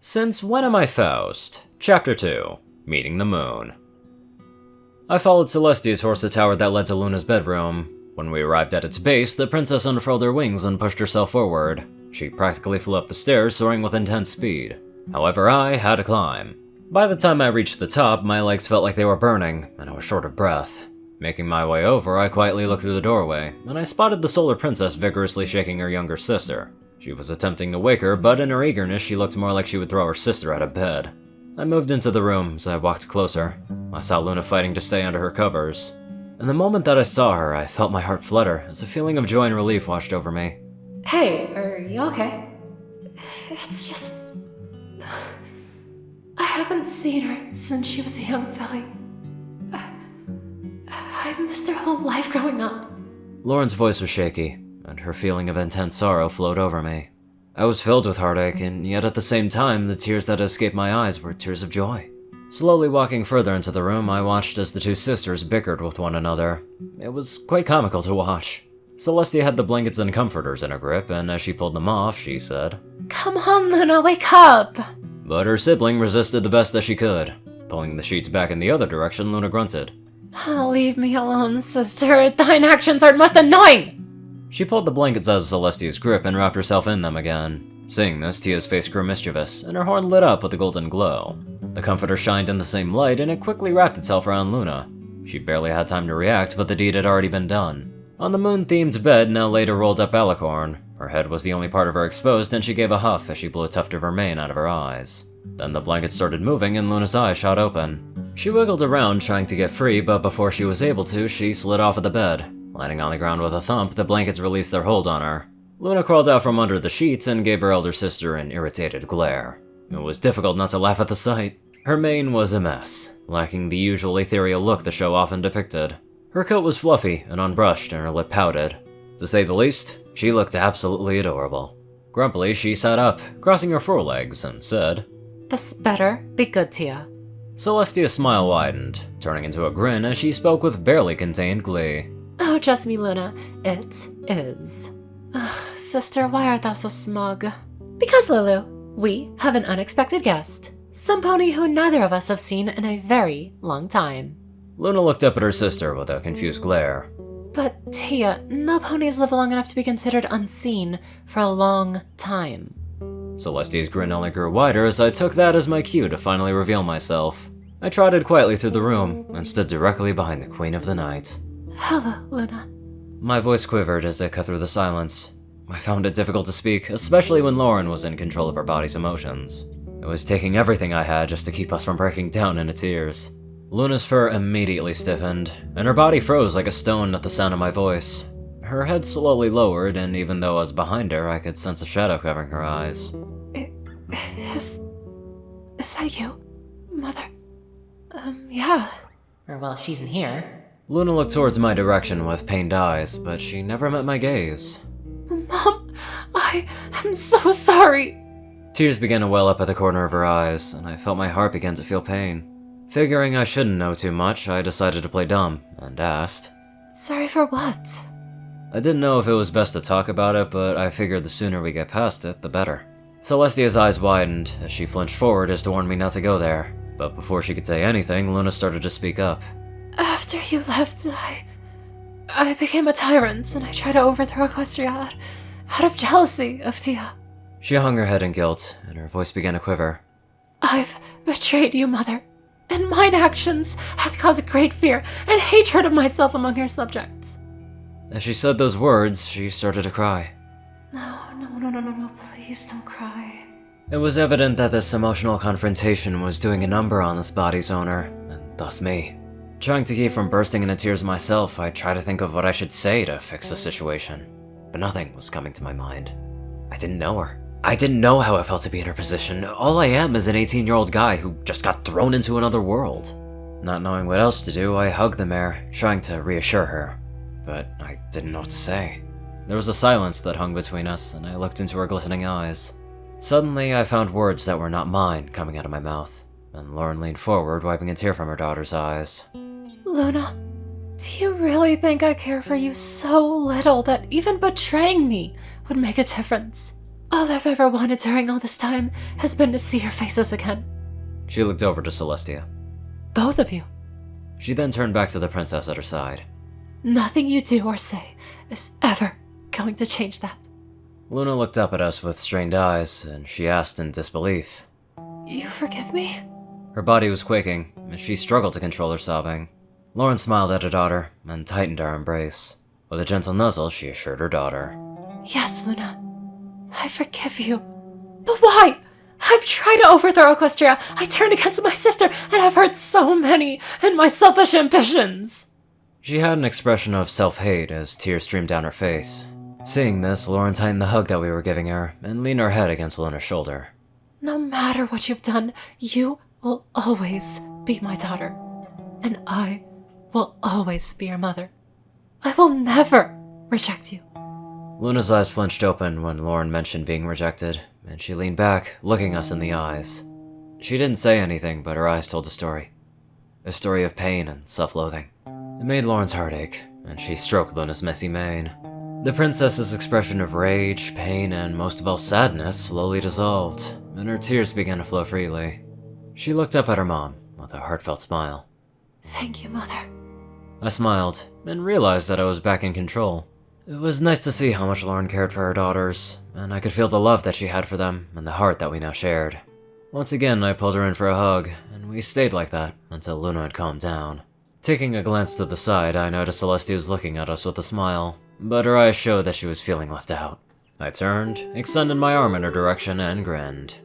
Since When Am I Faust? Chapter 2, Meeting the Moon. I followed Celestia's towards the tower that led to Luna's bedroom. When we arrived at its base, the princess unfurled her wings and pushed herself forward. She practically flew up the stairs, soaring with intense speed. However, I had to climb. By the time I reached the top, my legs felt like they were burning, and I was short of breath. Making my way over, I quietly looked through the doorway, and I spotted the Solar Princess vigorously shaking her younger sister. She was attempting to wake her, but in her eagerness, she looked more like she would throw her sister out of bed. I moved into the room as I walked closer. I saw Luna fighting to stay under her covers. And the moment that I saw her, I felt my heart flutter as a feeling of joy and relief washed over me. Hey, are you okay? It's just... I haven't seen her since she was a young filly. I missed her whole life growing up. Lauren's voice was shaky, and her feeling of intense sorrow flowed over me. I was filled with heartache, and yet at the same time, the tears that escaped my eyes were tears of joy. Slowly walking further into the room, I watched as the two sisters bickered with one another. It was quite comical to watch. Celestia had the blankets and comforters in her grip, and as she pulled them off, she said, "Come on, Luna, wake up!" But her sibling resisted the best that she could. Pulling the sheets back in the other direction, Luna grunted. Leave me alone, sister. Thine actions are most annoying! She pulled the blankets out of Celestia's grip and wrapped herself in them again. Seeing this, Tia's face grew mischievous, and her horn lit up with a golden glow. The comforter shined in the same light, and it quickly wrapped itself around Luna. She barely had time to react, but the deed had already been done. On the moon-themed bed now laid a rolled-up alicorn. Her head was the only part of her exposed, and she gave a huff as she blew a tuft of her mane out of her eyes. Then the blanket started moving, and Luna's eyes shot open. She wiggled around, trying to get free, but before she was able to, she slid off of the bed. Landing on the ground with a thump, the blankets released their hold on her. Luna crawled out from under the sheets and gave her elder sister an irritated glare. It was difficult not to laugh at the sight. Her mane was a mess, lacking the usual ethereal look the show often depicted. Her coat was fluffy and unbrushed, and her lip pouted. To say the least, she looked absolutely adorable. Grumpily, she sat up, crossing her forelegs, and said, "This better be good, Tia." Celestia's smile widened, turning into a grin as she spoke with barely contained glee. Oh, trust me, Luna, it is. Ugh, sister, why art thou so smug? Because, Lulu, we have an unexpected guest. Some pony who neither of us have seen in a very long time. Luna looked up at her sister with a confused glare. But, Tia, no ponies live long enough to be considered unseen for a long time. Celestia's grin only grew wider as I took that as my cue to finally reveal myself. I trotted quietly through the room and stood directly behind the Queen of the Night. Hello, Luna. My voice quivered as I cut through the silence. I found it difficult to speak, especially when Lauren was in control of her body's emotions. It was taking everything I had just to keep us from breaking down into tears. Luna's fur immediately stiffened, and her body froze like a stone at the sound of my voice. Her head slowly lowered, and even though I was behind her, I could sense a shadow covering her eyes. Is that you, Mother? Yeah. Or well, she's in here. Luna looked towards my direction with pained eyes, but she never met my gaze. Mom, I am so sorry. Tears began to well up at the corner of her eyes, and I felt my heart begin to feel pain. Figuring I shouldn't know too much, I decided to play dumb, and asked, Sorry for what? I didn't know if it was best to talk about it, but I figured the sooner we get past it, the better. Celestia's eyes widened as she flinched forward as to warn me not to go there, but before she could say anything, Luna started to speak up. After you left, I became a tyrant, and I tried to overthrow Equestria out of jealousy of Tia. She hung her head in guilt, and her voice began to quiver. I've betrayed you, Mother, and mine actions hath caused great fear and hatred of myself among her subjects. As she said those words, she started to cry. No, please don't cry. It was evident that this emotional confrontation was doing a number on this body's owner, and thus me. Trying to keep from bursting into tears myself, I tried to think of what I should say to fix the situation, but nothing was coming to my mind. I didn't know her. I didn't know how it felt to be in her position. All I am is an 18-year-old guy who just got thrown into another world. Not knowing what else to do, I hugged the mare, trying to reassure her, but I didn't know what to say. There was a silence that hung between us, and I looked into her glistening eyes. Suddenly, I found words that were not mine coming out of my mouth, and Lauren leaned forward, wiping a tear from her daughter's eyes. Luna, do you really think I care for you so little that even betraying me would make a difference? All I've ever wanted during all this time has been to see your faces again. She looked over to Celestia. Both of you. She then turned back to the princess at her side. Nothing you do or say is ever going to change that. Luna looked up at us with strained eyes, and she asked in disbelief. You forgive me? Her body was quaking, as she struggled to control her sobbing. Lauren smiled at her daughter, and tightened our embrace. With a gentle nuzzle, she assured her daughter. Yes, Luna. I forgive you. But why? I've tried to overthrow Equestria. I turned against my sister, and I've hurt so many in my selfish ambitions. She had an expression of self-hate as tears streamed down her face. Seeing this, Lauren tightened the hug that we were giving her, and leaned her head against Luna's shoulder. No matter what you've done, you will always be my daughter. And I will always be your mother. I will never reject you. Luna's eyes flinched open when Lauren mentioned being rejected, and she leaned back, looking us in the eyes. She didn't say anything, but her eyes told a story. A story of pain and self-loathing. It made Lauren's heart ache, and she stroked Luna's messy mane. The princess's expression of rage, pain, and most of all sadness slowly dissolved, and her tears began to flow freely. She looked up at her mom with a heartfelt smile. Thank you, Mother. I smiled, and realized that I was back in control. It was nice to see how much Lauren cared for her daughters, and I could feel the love that she had for them and the heart that we now shared. Once again, I pulled her in for a hug, and we stayed like that until Luna had calmed down. Taking a glance to the side, I noticed Celestia was looking at us with a smile, but her eyes showed that she was feeling left out. I turned, extended my arm in her direction, and grinned.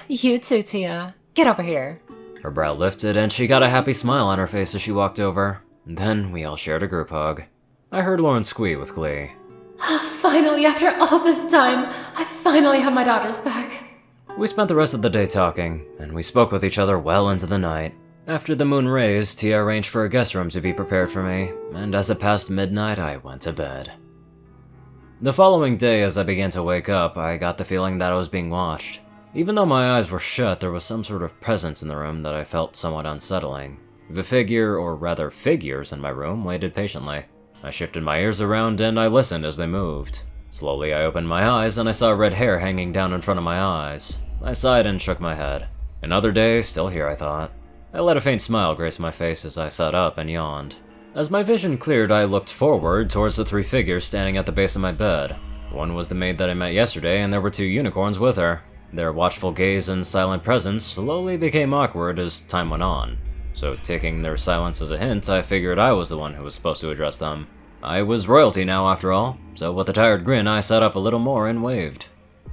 You too, Tia. Get over here. Her brow lifted, and she got a happy smile on her face as she walked over. Then we all shared a group hug. I heard Lauren squee with glee. Finally, after all this time, I finally have my daughters back. We spent the rest of the day talking, and we spoke with each other well into the night. After the moon raised, Tia arranged for a guest room to be prepared for me, and as it passed midnight, I went to bed. The following day, as I began to wake up, I got the feeling that I was being watched. Even though my eyes were shut, there was some sort of presence in the room that I felt somewhat unsettling. The figure, or rather figures, in my room waited patiently. I shifted my ears around and I listened as they moved. Slowly I opened my eyes and I saw red hair hanging down in front of my eyes. I sighed and shook my head. Another day, still here, I thought. I let a faint smile grace my face as I sat up and yawned. As my vision cleared, I looked forward towards the three figures standing at the base of my bed. One was the maid that I met yesterday, and there were two unicorns with her. Their watchful gaze and silent presence slowly became awkward as time went on. So taking their silence as a hint, I figured I was the one who was supposed to address them. I was royalty now, after all, so with a tired grin, I sat up a little more and waved.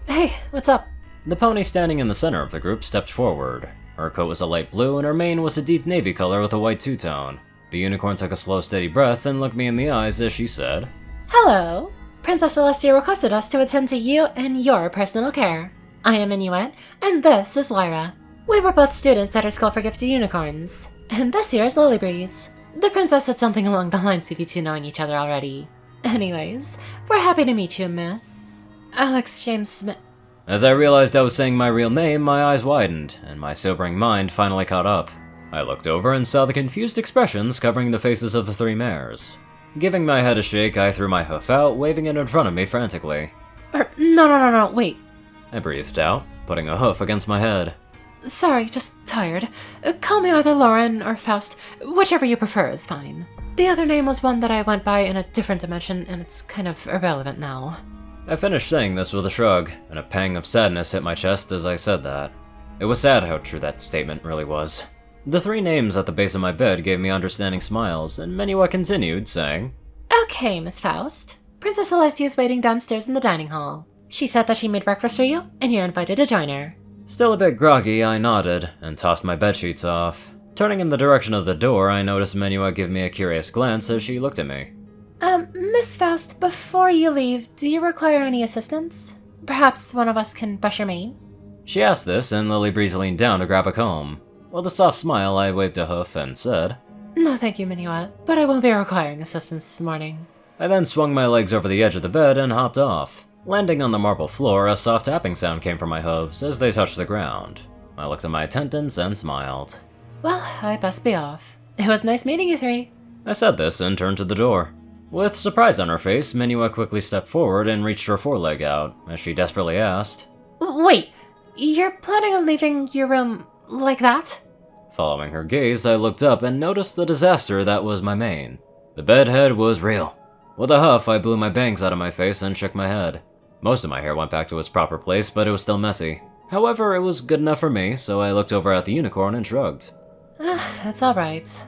Hey, what's up? The pony standing in the center of the group stepped forward. Her coat was a light blue, and her mane was a deep navy color with a white two-tone. The unicorn took a slow, steady breath and looked me in the eyes as she said, Hello. Princess Celestia requested us to attend to you and your personal care. I am Inuit, and this is Lyra. We were both students at our school for gifted unicorns. And this here is Lily Breeze. The princess said something along the lines of you two knowing each other already. Anyways, we're happy to meet you, Miss Alex James Smith. As I realized I was saying my real name, my eyes widened, and my sobering mind finally caught up. I looked over and saw the confused expressions covering the faces of the three mares. Giving my head a shake, I threw my hoof out, waving it in front of me frantically. No, wait. I breathed out, putting a hoof against my head. Sorry, just tired. Call me either Lauren or Faust, whichever you prefer is fine. The other name was one that I went by in a different dimension, and it's kind of irrelevant now. I finished saying this with a shrug, and a pang of sadness hit my chest as I said that. It was sad how true that statement really was. The three names at the base of my bed gave me understanding smiles, and Menua continued, saying, Okay, Miss Faust. Princess Celestia is waiting downstairs in the dining hall. She said that she made breakfast for you, and you're invited to join her. Still a bit groggy, I nodded, and tossed my bedsheets off. Turning in the direction of the door, I noticed Menua give me a curious glance as she looked at me. Miss Faust, before you leave, do you require any assistance? Perhaps one of us can brush your mane? She asked this, and Lily Breeze leaned down to grab a comb. With a soft smile, I waved a hoof and said, No thank you, Menua, but I won't be requiring assistance this morning. I then swung my legs over the edge of the bed and hopped off. Landing on the marble floor, a soft tapping sound came from my hooves as they touched the ground. I looked at my attendants and smiled. Well, I best be off. It was nice meeting you three. I said this and turned to the door. With surprise on her face, Minua quickly stepped forward and reached her foreleg out, as she desperately asked, Wait, you're planning on leaving your room like that? Following her gaze, I looked up and noticed the disaster that was my mane. The bedhead was real. With a huff, I blew my bangs out of my face and shook my head. Most of my hair went back to its proper place, but it was still messy. However, it was good enough for me, so I looked over at the unicorn and shrugged. It's alright.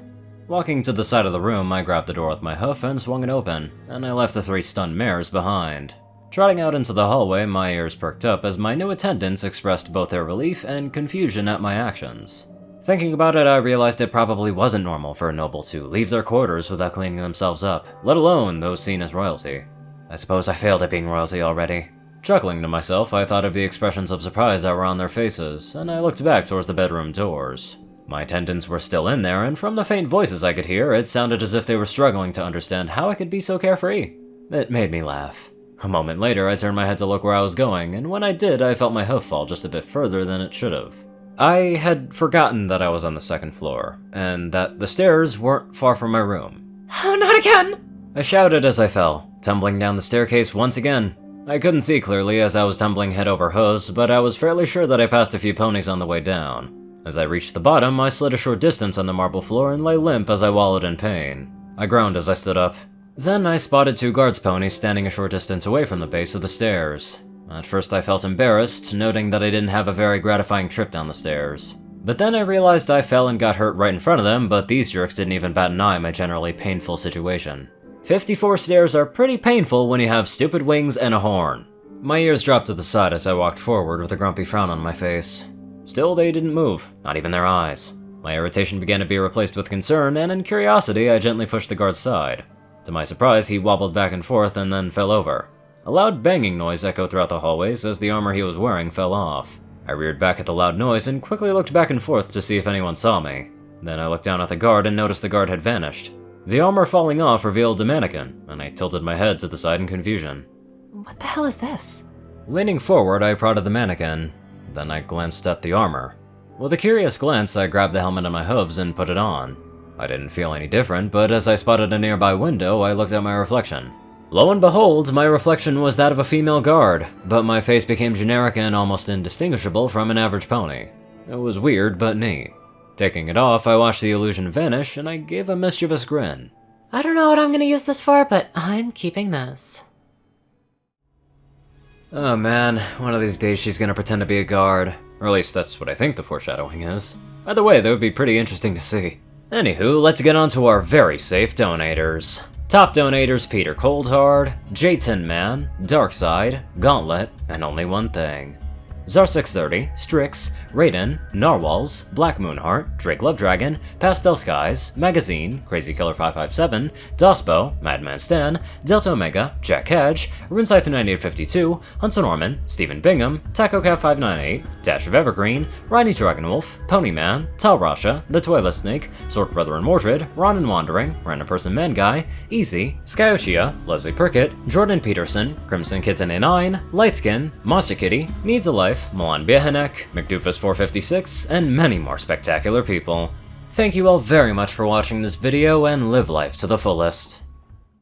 Walking to the side of the room, I grabbed the door with my hoof and swung it open, and I left the 3 stunned mares behind. Trotting out into the hallway, my ears perked up as my new attendants expressed both their relief and confusion at my actions. Thinking about it, I realized it probably wasn't normal for a noble to leave their quarters without cleaning themselves up, let alone those seen as royalty. I suppose I failed at being royalty already. Chuckling to myself, I thought of the expressions of surprise that were on their faces, and I looked back towards the bedroom doors. My attendants were still in there, and from the faint voices I could hear, it sounded as if they were struggling to understand how I could be so carefree. It made me laugh. A moment later, I turned my head to look where I was going, and when I did, I felt my hoof fall just a bit further than it should have. I had forgotten that I was on the 2nd floor, and that the stairs weren't far from my room. Oh, not again! I shouted as I fell, tumbling down the staircase once again. I couldn't see clearly as I was tumbling head over hooves, but I was fairly sure that I passed a few ponies on the way down. As I reached the bottom, I slid a short distance on the marble floor and lay limp as I wallowed in pain. I groaned as I stood up. Then I spotted 2 guards' ponies standing a short distance away from the base of the stairs. At first I felt embarrassed, noting that I didn't have a very gratifying trip down the stairs. But then I realized I fell and got hurt right in front of them, but these jerks didn't even bat an eye at my generally painful situation. 54 stairs are pretty painful when you have stupid wings and a horn. My ears dropped to the side as I walked forward with a grumpy frown on my face. Still, they didn't move, not even their eyes. My irritation began to be replaced with concern, and in curiosity, I gently pushed the guard's side. To my surprise, he wobbled back and forth and then fell over. A loud banging noise echoed throughout the hallways as the armor he was wearing fell off. I reared back at the loud noise and quickly looked back and forth to see if anyone saw me. Then I looked down at the guard and noticed the guard had vanished. The armor falling off revealed a mannequin, and I tilted my head to the side in confusion. What the hell is this? Leaning forward, I prodded the mannequin. Then I glanced at the armor. With a curious glance, I grabbed the helmet on my hooves and put it on. I didn't feel any different, but as I spotted a nearby window, I looked at my reflection. Lo and behold, my reflection was that of a female guard, but my face became generic and almost indistinguishable from an average pony. It was weird, but neat. Taking it off, I watched the illusion vanish, and I gave a mischievous grin. I don't know what I'm gonna use this for, but I'm keeping this. Oh man, one of these days she's gonna pretend to be a guard. Or at least that's what I think the foreshadowing is. Either way, that would be pretty interesting to see. Anywho, let's get on to our very safe donators. Top donators Peter Coulthard, J10 Man, Darkside, Gauntlet, and Only One Thing. Zar630, Strix, Rayden, Narwhals, Black Moonheart, Drake Love Dragon, Pastel Skies, Magazine, Crazy Killer 557, Dospo, Madman Stan, Delta Omega, Jack Hedge, Runescyther 9852, Hunter Norman, Stephen Bingham, TacoCat 598, Dash of Evergreen, Riney Dragonwolf, Ponyman, Tal Rasha, The Toilet Snake, Sword Brother and Mordred, Ron and Wandering, Random Person Man Guy, Easy, Skyochia, Leslie Prickett, Jordan Peterson, Crimson Kitten A9, Lightskin, Monster Kitty, Needs a Life, Milan Biehanek, McDoofus 456, and many more spectacular people. Thank you all very much for watching this video and live life to the fullest.